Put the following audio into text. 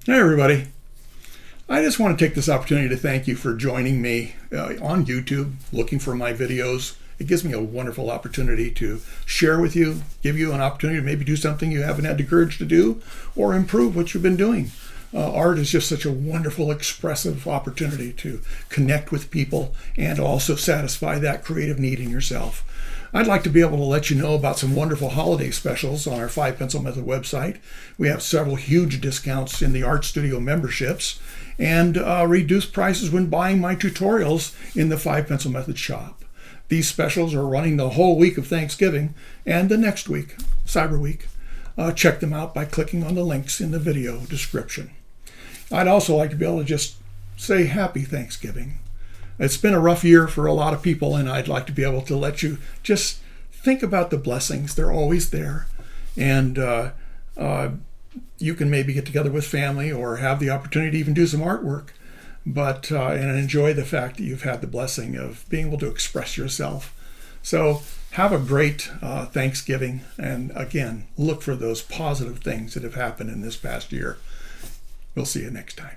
Hey, everybody. I just want to take this opportunity to thank you for joining me on YouTube, looking for my videos. It gives me a wonderful opportunity to share with you, give you an opportunity to maybe do something you haven't had the courage to do, or improve what you've been doing. Art is just such a wonderful, expressive opportunity to connect with people and also satisfy that creative need in yourself. I'd like to be able to let you know about some wonderful holiday specials on our 5 Pencil Method website. We have several huge discounts in the Art Studio memberships and reduced prices when buying my tutorials in the 5 Pencil Method shop. These specials are running the whole week of Thanksgiving and the next week, Cyber Week. Check them out by clicking on the links in the video description. I'd also like to be able to just say Happy Thanksgiving. It's been a rough year for a lot of people, and I'd like to be able to let you just think about the blessings. They're always there. And you can maybe get together with family or have the opportunity to even do some artwork, but and enjoy the fact that you've had the blessing of being able to express yourself. So have a great Thanksgiving, and again, look for those positive things that have happened in this past year. We'll see you next time.